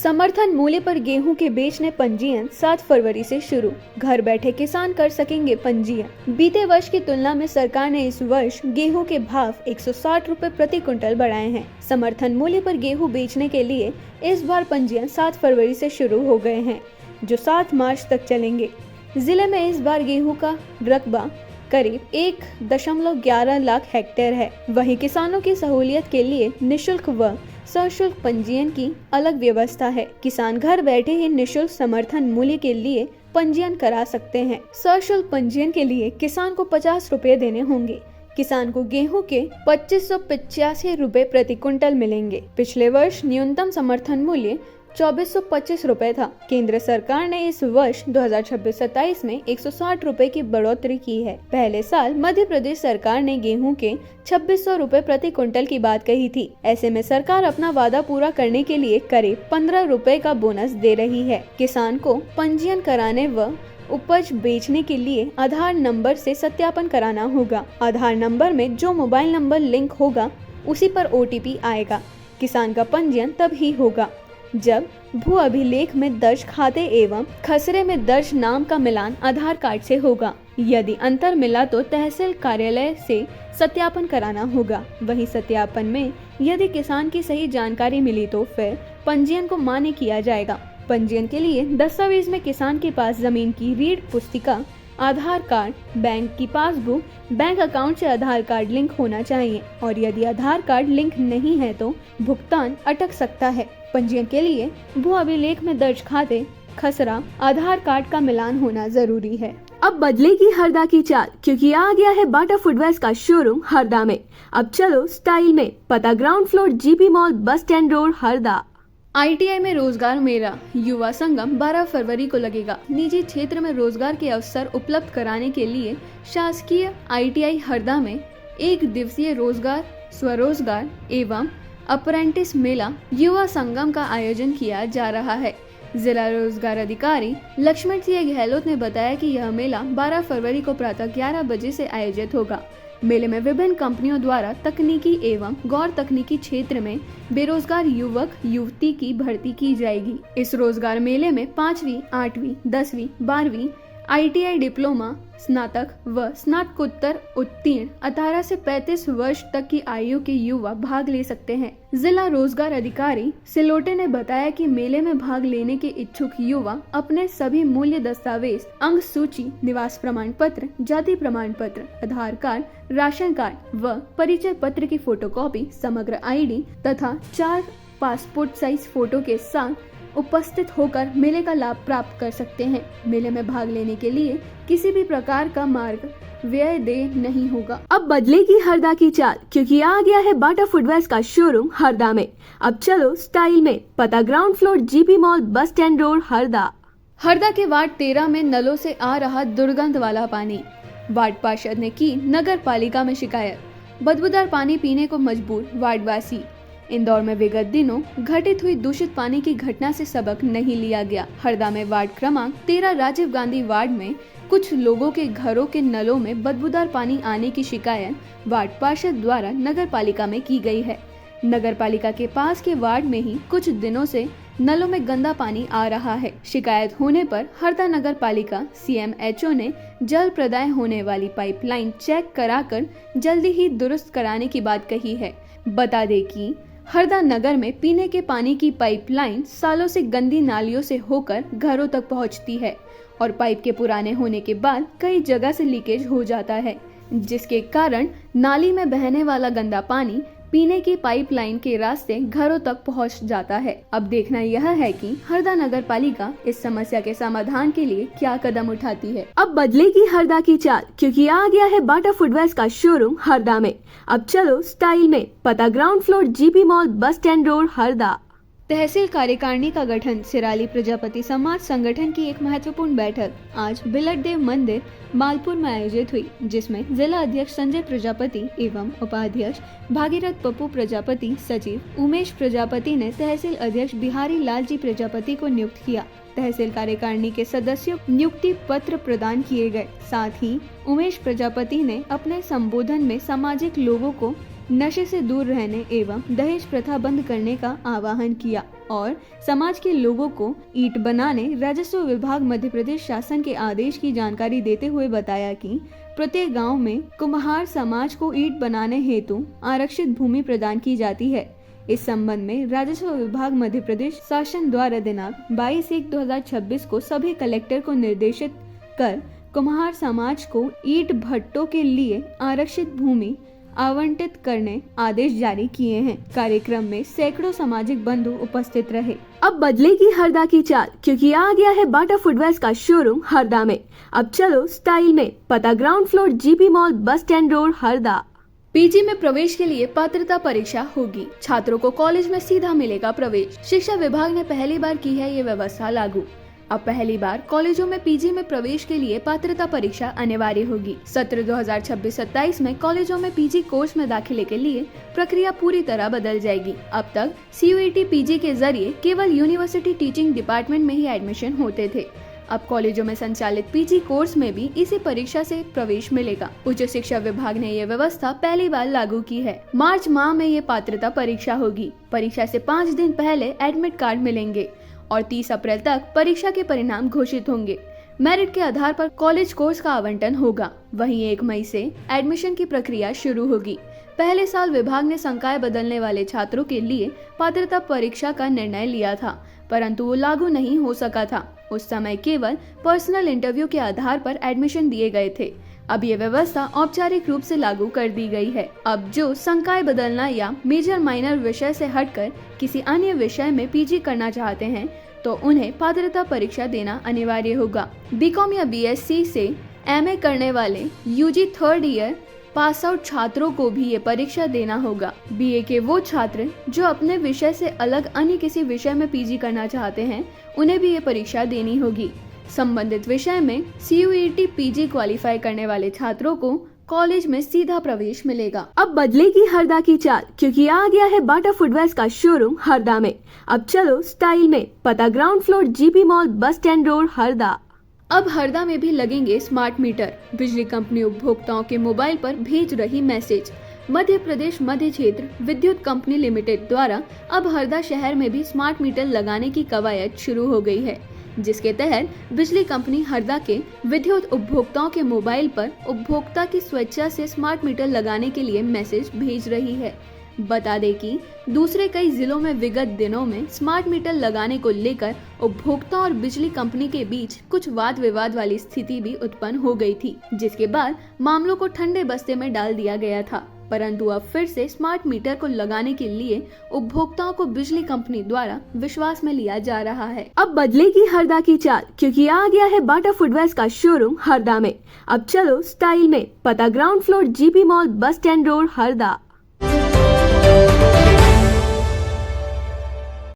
समर्थन मूल्य पर गेहूं के बेचने पंजीयन 7 फरवरी से शुरू। घर बैठे किसान कर सकेंगे पंजीयन। बीते वर्ष की तुलना में सरकार ने इस वर्ष गेहूं के भाव 160 रुपए प्रति क्विंटल बढ़ाए हैं। समर्थन मूल्य पर गेहूं बेचने के लिए इस बार पंजीयन 7 फरवरी से शुरू हो गए हैं, जो 7 मार्च तक चलेंगे। जिले में इस बार गेहूं का रकबा करीब 1.11 लाख हेक्टेयर है। वहीं किसानों की सहूलियत के लिए निशुल्क व सशुल्क पंजीयन की अलग व्यवस्था है। किसान घर बैठे ही निशुल्क समर्थन मूल्य के लिए पंजीयन करा सकते हैं। सशुल्क पंजीयन के लिए किसान को 50 रुपए देने होंगे। किसान को गेहूं के 2585 रुपए प्रति क्विंटल मिलेंगे। पिछले वर्ष न्यूनतम समर्थन मूल्य 2425 रुपए था। केंद्र सरकार ने इस वर्ष 2026-27 में 160 रुपए की बढ़ोतरी की है। पहले साल मध्य प्रदेश सरकार ने गेहूं के 2600 रुपए प्रति क्विंटल की बात कही थी। ऐसे में सरकार अपना वादा पूरा करने के लिए करीब 15 रुपए का बोनस दे रही है। किसान को पंजीयन कराने व उपज बेचने के लिए आधार नंबर से सत्यापन कराना होगा। आधार नंबर में जो मोबाइल नंबर लिंक होगा उसी पर OTP आएगा। किसान का पंजीयन तब ही होगा जब भू अभिलेख में दर्ज खाते एवं खसरे में दर्ज नाम का मिलान आधार कार्ड से होगा। यदि अंतर मिला तो तहसील कार्यालय से सत्यापन कराना होगा। वहीं सत्यापन में यदि किसान की सही जानकारी मिली तो फिर पंजीयन को मान्य किया जाएगा। पंजीयन के लिए दस्तावेज में किसान के पास जमीन की रीढ़ पुस्तिका, आधार कार्ड, बैंक की पासबुक, बैंक अकाउंट से आधार कार्ड लिंक होना चाहिए और यदि आधार कार्ड लिंक नहीं है तो भुगतान अटक सकता है। पंजीयन के लिए भू अभिलेख में दर्ज खाते, खसरा, आधार कार्ड का मिलान होना जरूरी है। अब बदलेगी हरदा की चाल, क्योंकि आ गया है बाटा फुटवेयर्स का शोरूम हरदा में। अब चलो स्टाइल में। पता ground floor GP mall, bus stand road, Harda. ITI में रोजगार मेला युवा संगम 12 फरवरी को लगेगा। निजी क्षेत्र में रोजगार के अवसर उपलब्ध कराने के लिए शासकीय ITI हरदा में 1 दिवसीय रोजगार, स्वरोजगार एवं अप्रेंटिस मेला युवा संगम का आयोजन किया जा रहा है। जिला रोजगार अधिकारी लक्ष्मण सिंह गहलोत ने बताया कि यह मेला 12 फरवरी को प्रातः 11 बजे से आयोजित होगा। मेले में विभिन्न कंपनियों द्वारा तकनीकी एवं गैर तकनीकी क्षेत्र में बेरोजगार युवक युवती की भर्ती की जाएगी। इस रोजगार मेले में 5वीं, 8वीं, 10वीं, 12वीं ITI डिप्लोमा, स्नातक व स्नातकोत्तर उत्तीर्ण 18 से 35 वर्ष तक की आयु के युवा भाग ले सकते हैं। जिला रोजगार अधिकारी सिलोटे ने बताया कि मेले में भाग लेने के इच्छुक युवा अपने सभी मूल्य दस्तावेज, अंक सूची, निवास प्रमाण पत्र, जाति प्रमाण पत्र, आधार कार्ड, राशन कार्ड व परिचय पत्र की फोटोकॉपी, समग्र ID तथा 4 पासपोर्ट साइज फोटो के साथ उपस्थित होकर मेले का लाभ प्राप्त कर सकते हैं। मेले में भाग लेने के लिए किसी भी प्रकार का मार्ग व्यय देय नहीं होगा। अब बदलेगी हरदा की चाल, क्योंकि आ गया है बाटा फुटवेयर्स का शोरूम हरदा में। अब चलो स्टाइल में। पता ground floor GP mall, bus stand road, Harda. Harda के वार्ड 13 में नलों से आ रहा दुर्गंध वाला पानी। वार्ड पार्षद ने की नगर पालिका में शिकायत। बदबूदार पानी पीने को मजबूर वार्डवासी। इंदौर में विगत दिनों घटित हुई दूषित पानी की घटना से सबक नहीं लिया गया। हरदा में वार्ड क्रमांक 13 राजीव गांधी वार्ड में कुछ लोगों के घरों के नलों में बदबूदार पानी आने की शिकायत वार्ड पार्षद द्वारा नगर पालिका में की गई है। नगर पालिका के पास के वार्ड में ही कुछ दिनों से नलों में गंदा पानी आ रहा है। शिकायत होने पर हरदा नगर पालिका CMHO ने जल प्रदाय होने वाली पाइपलाइन चेक कराकर जल्दी ही दुरुस्त कराने की बात कही है। बता दें कि हरदा नगर में पीने के पानी की पाइपलाइन सालों से गंदी नालियों से होकर घरों तक पहुंचती है और पाइप के पुराने होने के बाद कई जगह से लीकेज हो जाता है, जिसके कारण नाली में बहने वाला गंदा पानी पीने की पाइपलाइन के रास्ते घरों तक पहुंच जाता है। अब देखना यह है कि हरदा नगर पालिका इस समस्या के समाधान के लिए क्या कदम उठाती है। अब बदलेगी हरदा की चाल, क्योंकि आ गया है बाटा फुटवेयर्स का शोरूम हरदा में। अब चलो स्टाइल में। पता ground floor GP mall, bus stand road, Harda. तहसील कार्यकारिणी का गठन। सिराली प्रजापति समाज संगठन की एक महत्वपूर्ण बैठक आज बिलट देव मंदिर मालपुर में आयोजित हुई, जिसमें जिला अध्यक्ष संजय प्रजापति एवं उपाध्यक्ष भागीरथ पप्पू प्रजापति, सचिव उमेश प्रजापति ने तहसील अध्यक्ष बिहारी लाल जी प्रजापति को नियुक्त किया। तहसील कार्यकारिणी के सदस्यों नियुक्ति पत्र प्रदान किए गए। साथ ही उमेश प्रजापति ने अपने संबोधन में सामाजिक लोगों को नशे से दूर रहने एवं दहेज प्रथा बंद करने का आह्वान किया और समाज के लोगों को ईंट बनाने राजस्व विभाग मध्य प्रदेश शासन के आदेश की जानकारी देते हुए बताया कि प्रत्येक गांव में कुम्हार समाज को ईंट बनाने हेतु आरक्षित भूमि प्रदान की जाती है। इस संबंध में राजस्व विभाग मध्य प्रदेश शासन द्वारा दिनांक 22/1/2026 को सभी कलेक्टर को निर्देशित कर कुम्हार समाज को ईंट भट्टों के लिए आरक्षित भूमि आवंटित करने आदेश जारी किए हैं। कार्यक्रम में सैकड़ों सामाजिक बंधु उपस्थित रहे। अब बदलेगी हरदा की चाल, क्योंकि आ गया है बाटा फुटवेयर्स का शोरूम हरदा में। अब चलो स्टाइल में। पता ground floor GP mall, bus stand road, Harda. PG में प्रवेश के लिए पात्रता परीक्षा होगी। छात्रों को कॉलेज में सीधा मिलेगा प्रवेश। शिक्षा विभाग ने पहली बार की है ये व्यवस्था लागू। अब पहली बार कॉलेजों में पीजी में प्रवेश के लिए पात्रता परीक्षा अनिवार्य होगी। सत्र 2026-27 में कॉलेजों में पीजी कोर्स में दाखिले के लिए प्रक्रिया पूरी तरह बदल जाएगी। अब तक CUET पीजी के जरिए केवल यूनिवर्सिटी टीचिंग डिपार्टमेंट में ही एडमिशन होते थे। अब कॉलेजों में संचालित पीजी कोर्स में भी इसी परीक्षा से प्रवेश मिलेगा। उच्च शिक्षा विभाग ने ये व्यवस्था पहली बार लागू की है। मार्च माह में ये पात्रता परीक्षा होगी। परीक्षा से 5 दिन पहले एडमिट कार्ड मिलेंगे और 30 अप्रैल तक परीक्षा के परिणाम घोषित होंगे। मेरिट के आधार पर कॉलेज कोर्स का आवंटन होगा। वहीं 1 मई से एडमिशन की प्रक्रिया शुरू होगी। पहले साल विभाग ने संकाय बदलने वाले छात्रों के लिए पात्रता परीक्षा का निर्णय लिया था, परंतु वो लागू नहीं हो सका था। उस समय केवल पर्सनल इंटरव्यू के आधार पर एडमिशन दिए गए थे। अब ये व्यवस्था औपचारिक रूप से लागू कर दी गई है। अब जो संकाय बदलना या मेजर माइनर विषय से हटकर किसी अन्य विषय में पीजी करना चाहते हैं तो उन्हें पात्रता परीक्षा देना अनिवार्य होगा। बीकॉम या BSc से MA करने वाले UG 3rd year pass out छात्रों को भी ये परीक्षा देना होगा। BA के वो छात्र जो अपने विषय से अलग अन्य किसी विषय में पीजी करना चाहते हैं उन्हें भी ये परीक्षा देनी होगी। संबंधित विषय में CUET पीजी क्वालिफाई करने वाले छात्रों को कॉलेज में सीधा प्रवेश मिलेगा। अब बदलेगी हरदा की चाल, क्योंकि आ गया है बाटा फुटवेयर्स का शोरूम हरदा में। अब चलो स्टाइल में। पता ground floor GP mall, bus stand road, Harda. अब हरदा में भी लगेंगे स्मार्ट मीटर। बिजली कंपनी उपभोक्ताओं के मोबाइल पर भेज रही मैसेज। मध्य प्रदेश मध्य क्षेत्र विद्युत कंपनी लिमिटेड द्वारा अब हरदा शहर में भी स्मार्ट मीटर लगाने की कवायद शुरू हो गई है, जिसके तहत बिजली कंपनी हरदा के विद्युत उपभोक्ताओं के मोबाइल पर उपभोक्ता की स्वेच्छा से स्मार्ट मीटर लगाने के लिए मैसेज भेज रही है। बता दें कि दूसरे कई जिलों में विगत दिनों में स्मार्ट मीटर लगाने को लेकर उपभोक्ता और बिजली कंपनी के बीच कुछ वाद विवाद वाली स्थिति भी उत्पन्न हो गई थी, जिसके बाद मामलों को ठंडे बस्ते में डाल दिया गया था। परंतु अब फिर से स्मार्ट मीटर को लगाने के लिए उपभोक्ताओं को बिजली कंपनी द्वारा विश्वास में लिया जा रहा है। अब बदलेगी हरदा की चाल, क्योंकि आ गया है बाटा फुटवेयर्स का शोरूम हरदा में। अब चलो स्टाइल में। पता ground floor GP mall, bus stand road, Harda.